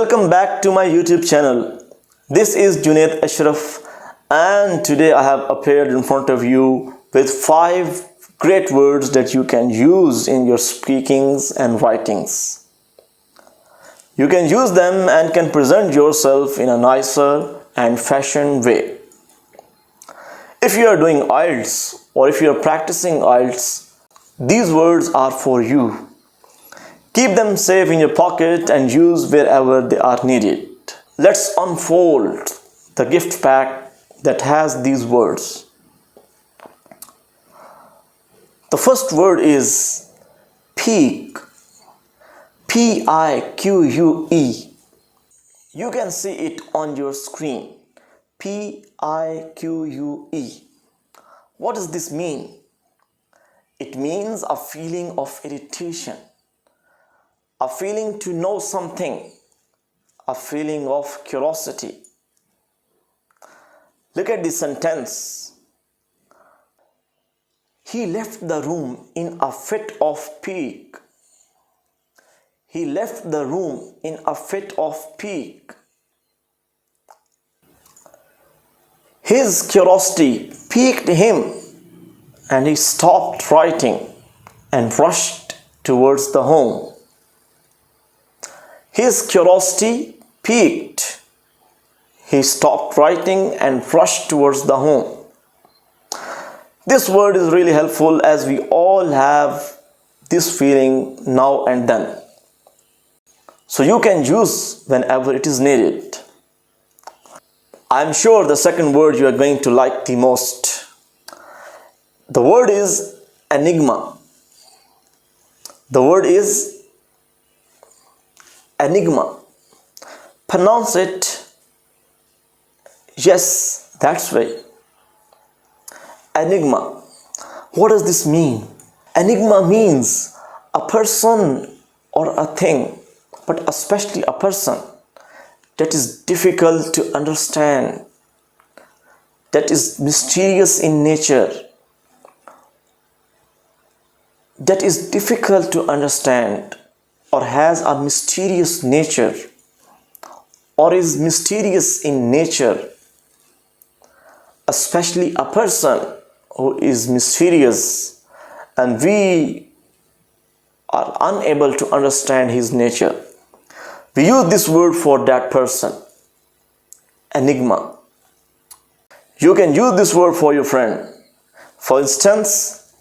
Welcome back to my YouTube channel. This is Junaid Ashraf, and today I have appeared in front of you with 5 great words that you can use in your speakings and writings. You can use them and can present yourself in a nicer and fashioned way. If you are doing IELTS or if you are practicing IELTS, these words are for you. Keep them safe in your pocket and use wherever they are needed. Let's unfold the gift pack that has these words. The first word is peak. P-I-Q-U-E. You can see it on your screen. P-I-Q-U-E. What does this mean? It means a feeling of irritation, a feeling to know something, a feeling of curiosity. Look at this sentence. He left the room in a fit of pique. He left the room in a fit of pique. His curiosity piqued him, and he stopped writing and rushed towards the home. His curiosity piqued. He stopped writing and rushed towards the home. This word is really helpful as we all have this feeling now and then. So you can use whenever it is needed. I'm sure the second word you are going to like the most. The word is Enigma. The word is Enigma. Pronounce it, yes, that's way. Enigma. What does this mean? Enigma means a person or a thing, but especially a person that is difficult to understand, that is mysterious in nature, that is difficult to understand, or has a mysterious nature, or is mysterious in nature, especially a person who is mysterious and we are unable to understand his nature. We use this word for that person, enigma. You can use this word for your friend. For instance,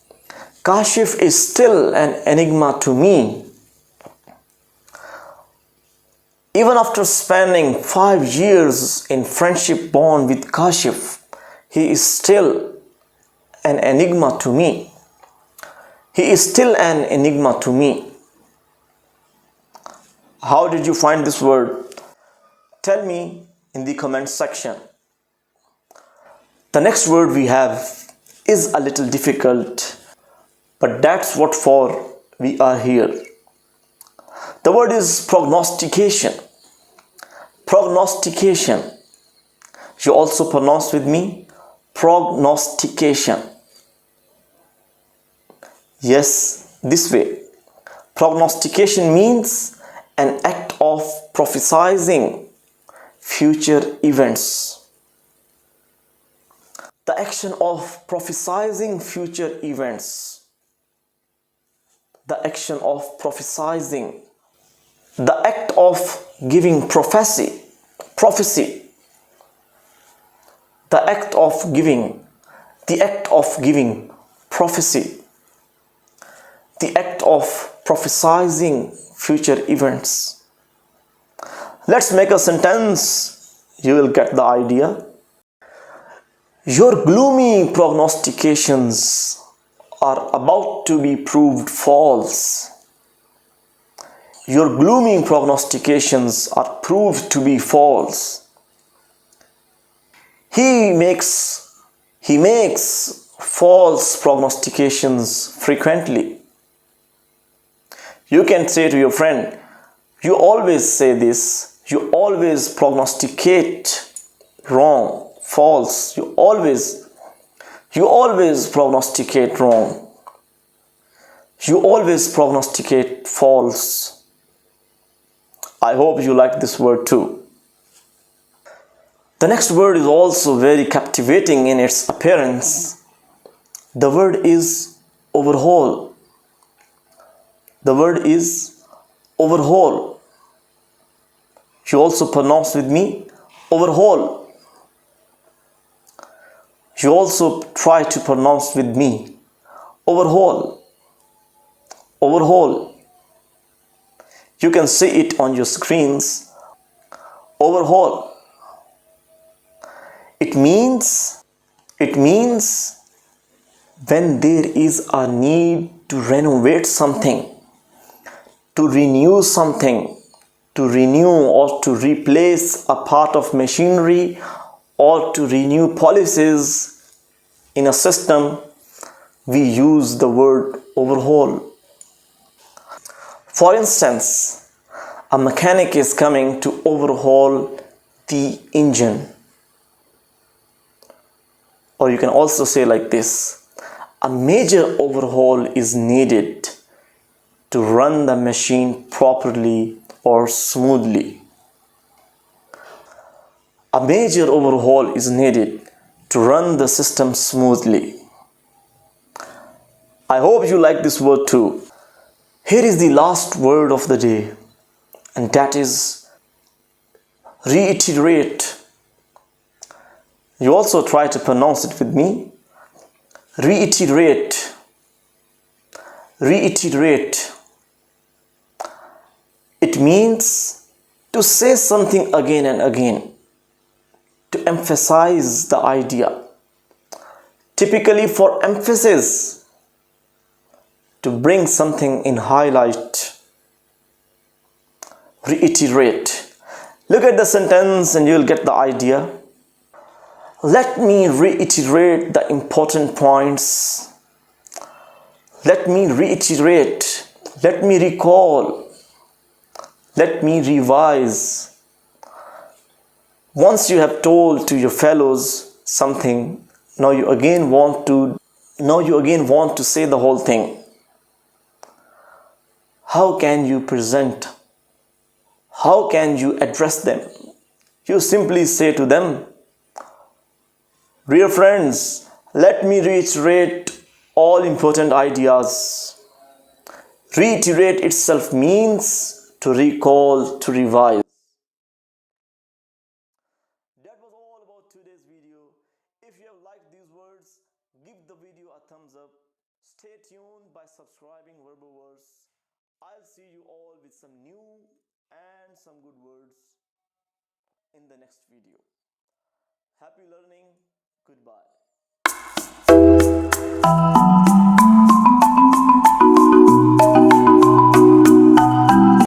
Kashif is still an enigma to me. Even after spending 5 years in friendship bond with Kashif, he is still an enigma to me. He is still an enigma to me. How did you find this word? Tell me in the comment section. The next word we have is a little difficult, but that's what for we are here. The word is prognostication. Prognostication. You also pronounce with me, prognostication. Yes, this way. Prognostication means an act of prophesying future events. The action of prophesying future events. The action of prophesying. The act of giving prophecy. The act of giving. The act of giving prophecy. The act of prophesying future events. Let's make a sentence. You will get the idea. Your gloomy prognostications are about to be proved false. Your gloomy prognostications are proved to be false. He makes false prognostications frequently. You can say to your friend, you always say this, you always prognosticate wrong, false, you always prognosticate wrong. You always prognosticate false. I hope you like this word too. The next word is also very captivating in its appearance. The word is overhaul. The word is overhaul. You also pronounce with me, overhaul. You also try to pronounce with me, overhaul. Overhaul. You can see it on your screens. Overhaul. It means when there is a need to renovate something, to renew something, to renew or to replace a part of machinery or to renew policies in a system, we use the word overhaul. For instance, a mechanic is coming to overhaul the engine. Or you can also say like this, a major overhaul is needed to run the machine properly or smoothly. A major overhaul is needed to run the system smoothly. I hope you like this word too. Here is the last word of the day, and that is reiterate. You also try to pronounce it with me. Reiterate. Reiterate. It means to say something again and again, to emphasize the idea. Typically for emphasis, to bring something in highlight. Reiterate. Look at the sentence and you'll get the idea. Let me reiterate the important points. Let me reiterate. Let me recall. Let me revise. Once you have told to your fellows something, now you again want to say the whole thing. How can you present? How can you address them? You simply say to them, dear friends, let me reiterate all important ideas. Reiterate itself means to recall, to revise. That was all about today's video. If you have liked these words, give the video a thumbs up. Stay tuned by subscribing Verbal Words. I'll see you all with some new and some good words in the next video. Happy learning. Goodbye.